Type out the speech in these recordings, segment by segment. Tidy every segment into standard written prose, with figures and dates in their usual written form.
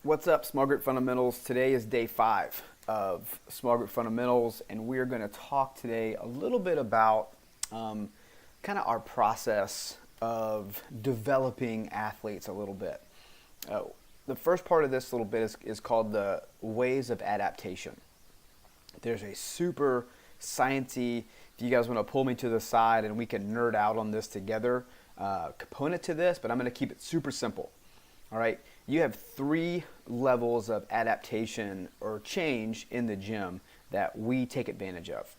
What's up, Small Group Fundamentals? Today is day 5 of Small Group Fundamentals, and we're going to talk today a little bit about kind of our process of developing athletes a little bit. The first part of this little bit is called the ways of adaptation. There's a super sciencey, if you guys want to pull me to the side and we can nerd out on this together, component to this, but I'm going to keep it super simple. All right, you have 3 levels of adaptation or change in the gym that we take advantage of.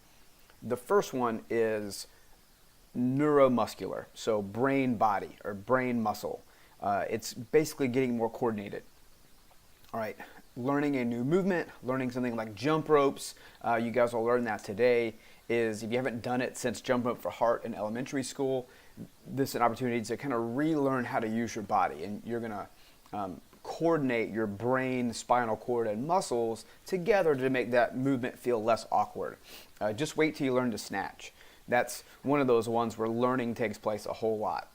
The first one is neuromuscular, so brain body or brain muscle. It's basically getting more coordinated. All right, learning a new movement, learning something like jump ropes. You guys will learn that today. If you haven't done it since jump rope for heart in elementary school, this is an opportunity to kind of relearn how to use your body, and you're gonna coordinate your brain, spinal cord, and muscles together to make that movement feel less awkward. Just wait till you learn to snatch. That's one of those ones where learning takes place a whole lot.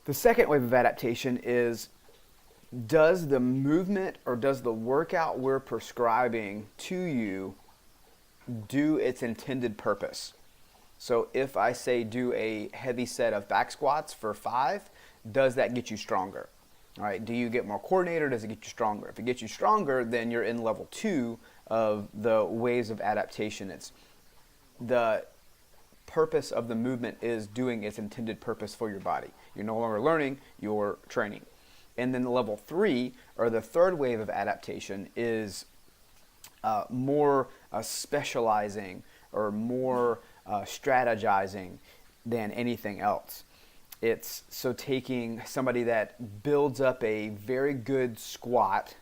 The second wave of adaptation is, does the movement or does the workout we're prescribing to you do its intended purpose? So if I say do a heavy set of back squats for 5, does that get you stronger? All right, do you get more coordinated or does it get you stronger? If it gets you stronger, then you're in level 2 of the ways of adaptation. It's the purpose of the movement is doing its intended purpose for your body. You're no longer learning, you're training. And then the level 3, or the third wave of adaptation, is more specializing or more strategizing than anything else. It's so taking somebody that builds up a very good squat,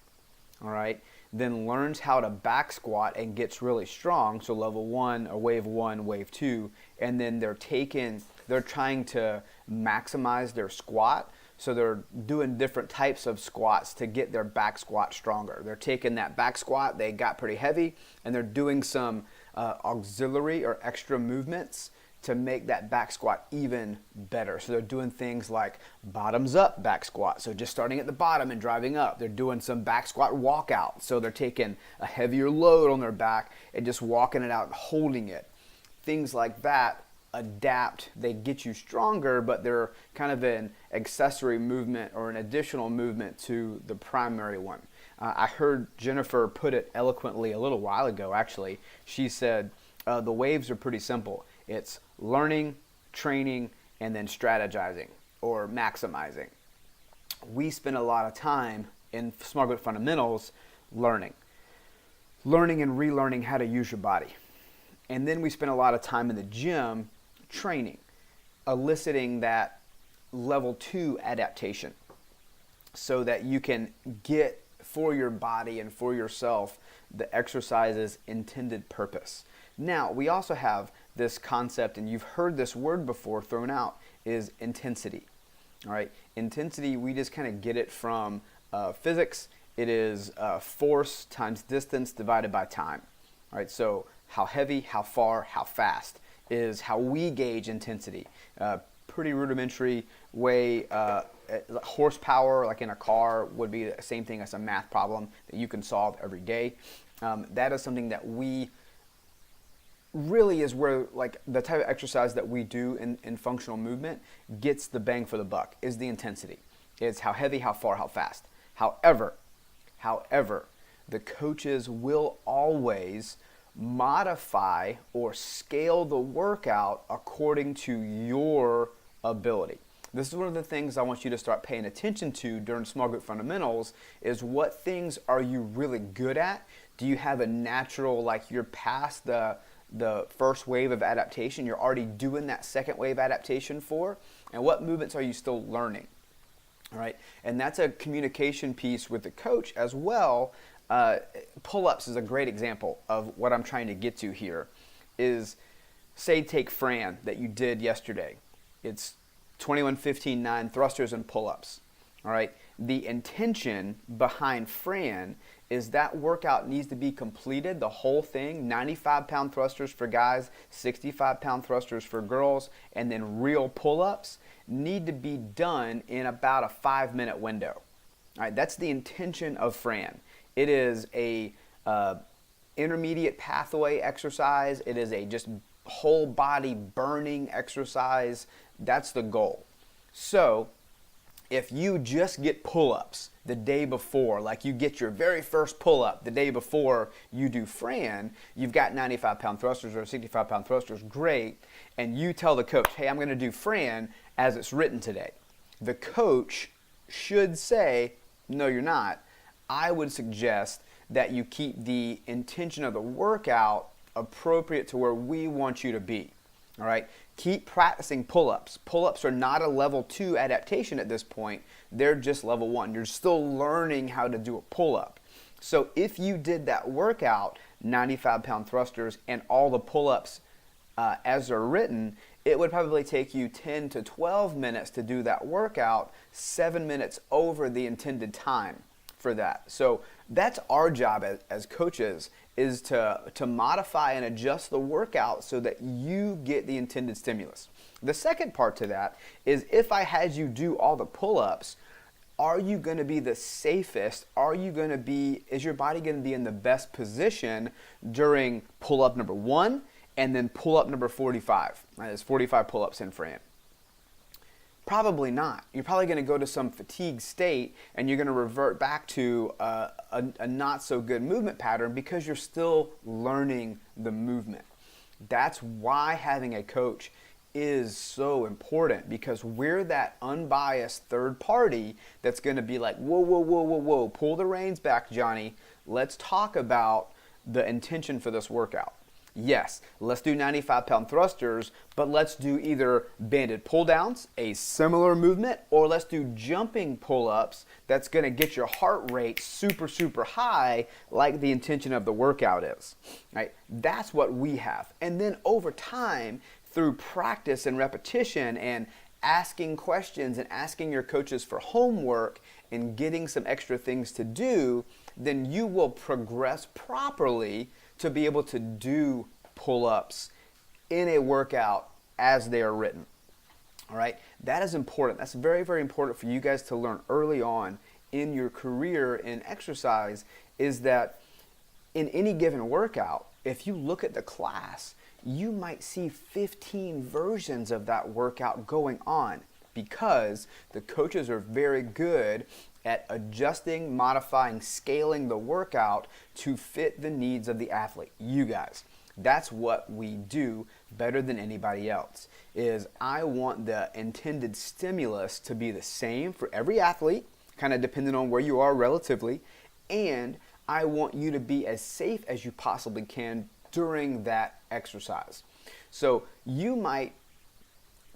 all right, then learns how to back squat and gets really strong, so level 1 or wave 1, wave 2, and then they're trying to maximize their squat, so they're doing different types of squats to get their back squat stronger. They're taking that back squat, they got pretty heavy, and they're doing some auxiliary or extra movements to make that back squat even better. So they're doing things like bottoms up back squat, so just starting at the bottom and driving up. They're doing some back squat walkout, so they're taking a heavier load on their back and just walking it out and holding it. Things like that adapt, they get you stronger, but they're kind of an accessory movement or an additional movement to the primary one. I heard Jennifer put it eloquently a little while ago, actually. She said, the waves are pretty simple. It's learning, training, and then strategizing or maximizing. We spend a lot of time in Small Group Fundamentals learning and relearning how to use your body. And then we spend a lot of time in the gym training, eliciting that level 2 adaptation so that you can get for your body and for yourself the exercise's intended purpose. Now, we also have this concept, and you've heard this word before thrown out, is intensity. All right, intensity, we just kind of get it from physics. It is force times distance divided by time. All right, so how heavy, how far, how fast is how we gauge intensity. Pretty rudimentary way. Horsepower, like in a car, would be the same thing as a math problem that you can solve every day. That is something that we really is where, like, the type of exercise that we do in functional movement gets the bang for the buck, is the intensity. It's how heavy, how far, how fast. However, the coaches will always modify or scale the workout according to your ability. This is one of the things I want you to start paying attention to during Small Group Fundamentals, is what things are you really good at? Do you have a natural, like you're past the first wave of adaptation, you're already doing that second wave adaptation for? And what movements are you still learning? All right, and that's a communication piece with the coach as well. Pull-ups is a great example of what I'm trying to get to here. Is, say, take Fran that you did yesterday. It's 21, 15, 9 thrusters and pull-ups. All right, the intention behind Fran is that workout needs to be completed, the whole thing, 95-pound thrusters for guys, 65-pound thrusters for girls, and then real pull-ups need to be done in about a 5-minute window. All right, that's the intention of Fran. It is a intermediate pathway exercise. It is a just whole body burning exercise. That's the goal. So if you just get pull-ups the day before, like you get your very first pull-up the day before you do Fran, you've got 95-pound thrusters or 65-pound thrusters, great, and you tell the coach, hey, I'm going to do Fran as it's written today. The coach should say, no, you're not. I would suggest that you keep the intention of the workout appropriate to where we want you to be. All right? Keep practicing pull-ups. Pull-ups are not a level 2 adaptation at this point. They're just level 1. You're still learning how to do a pull-up. So if you did that workout, 95-pound thrusters and all the pull-ups as they're written, it would probably take you 10 to 12 minutes to do that workout, 7 minutes over the intended time for that. So that's our job as coaches, is to modify and adjust the workout so that you get the intended stimulus. The second part to that is, if I had you do all the pull-ups, are you going to be the safest? Is your body going to be in the best position during pull-up number 1 and then pull-up number 45? Right, there's 45 pull-ups in Fran. Probably not. You're probably going to go to some fatigue state and you're going to revert back to a not so good movement pattern because you're still learning the movement. That's why having a coach is so important, because we're that unbiased third party that's going to be like, whoa, pull the reins back, Johnny. Let's talk about the intention for this workout. Yes, let's do 95-pound thrusters, but let's do either banded pull-downs, a similar movement, or let's do jumping pull-ups that's going to get your heart rate super, super high like the intention of the workout is. Right? That's what we have. And then over time, through practice and repetition and asking questions and asking your coaches for homework and getting some extra things to do, then you will progress properly to be able to do pull-ups in a workout as they are written. All right, that is important. That's very, very important for you guys to learn early on in your career in exercise, is that in any given workout, if you look at the class, you might see 15 versions of that workout going on, because the coaches are very good at adjusting, modifying, scaling the workout to fit the needs of the athlete, you guys. That's what we do better than anybody else, is I want the intended stimulus to be the same for every athlete, kind of depending on where you are relatively, and I want you to be as safe as you possibly can during that exercise. So you might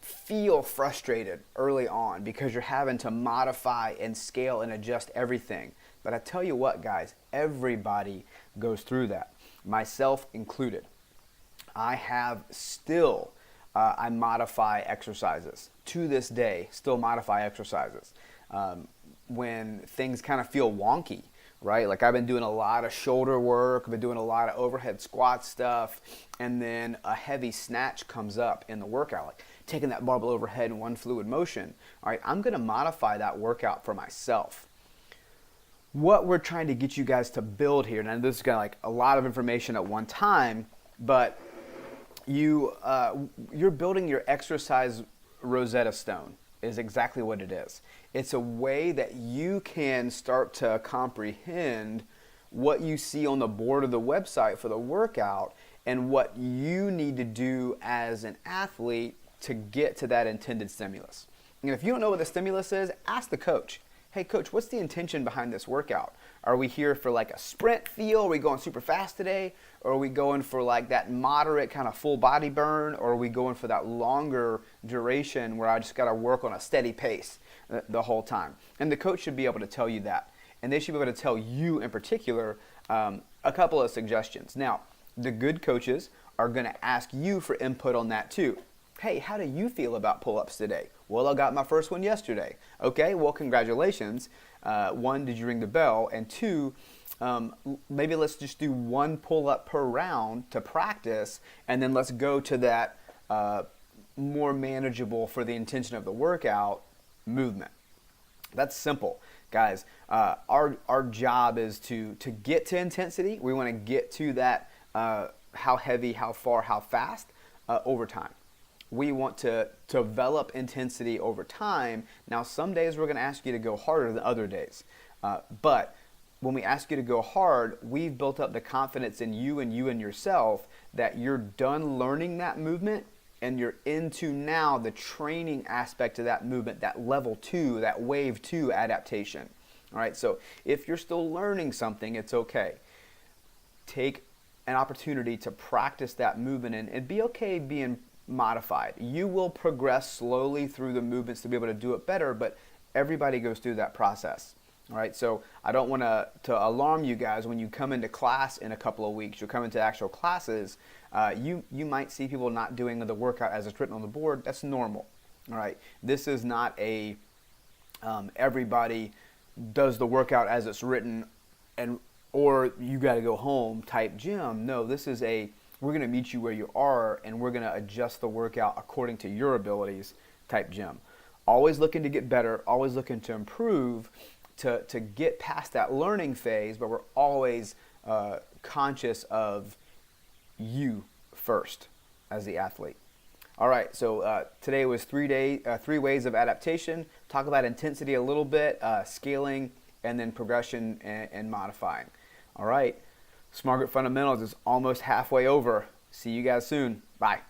feel frustrated early on because you're having to modify and scale and adjust everything. But I tell you what, guys, everybody goes through that, myself included. I have still, I modify exercises. To this day, still modify exercises. When things kind of feel wonky, right? Like I've been doing a lot of shoulder work, I've been doing a lot of overhead squat stuff, and then a heavy snatch comes up in the workout, like taking that barbell overhead in one fluid motion. All right, I'm going to modify that workout for myself. What we're trying to get you guys to build here, and this is kind of like a lot of information at one time, but you're building your exercise Rosetta Stone is exactly what it is. It's a way that you can start to comprehend what you see on the board of the website for the workout and what you need to do as an athlete to get to that intended stimulus. And if you don't know what the stimulus is, ask the coach. Hey coach, what's the intention behind this workout? Are we here for like a sprint feel? Are we going super fast today? Or are we going for like that moderate kind of full body burn? Or are we going for that longer duration where I just got to work on a steady pace the whole time? And the coach should be able to tell you that. And they should be able to tell you in particular a couple of suggestions. Now, the good coaches are going to ask you for input on that too. Hey, how do you feel about pull-ups today? Well, I got my first one yesterday. Okay, well, congratulations. One, did you ring the bell? And two, maybe let's just do one pull-up per round to practice, and then let's go to that more manageable for the intention of the workout movement. That's simple. guys, our job is to get to intensity. We want to get to that how heavy, how far, how fast over time. We want to develop intensity over time. Now, some days we're going to ask you to go harder than other days, but when we ask you to go hard, we've built up the confidence in you and yourself that you're done learning that movement and you're into now the training aspect of that movement, that level 2, that wave 2 adaptation. All right, so if you're still learning something, it's okay. Take an opportunity to practice that movement and be okay being modified. You will progress slowly through the movements to be able to do it better, but everybody goes through that process. All right, so I don't want to alarm you guys when you come into class in a couple of weeks. You'll come into actual classes. You might see people not doing the workout as it's written on the board. That's normal. All right, this is not a everybody does the workout as it's written and or you got to go home type gym. No, this is we're going to meet you where you are and we're going to adjust the workout according to your abilities type gym. Always looking to get better, always looking to improve, to get past that learning phase, but we're always conscious of you first as the athlete. All right, so today was 3 ways of adaptation. Talk about intensity a little bit, scaling, and then progression and modifying. All right, Smart Grip Fundamentals is almost halfway over. See you guys soon. Bye.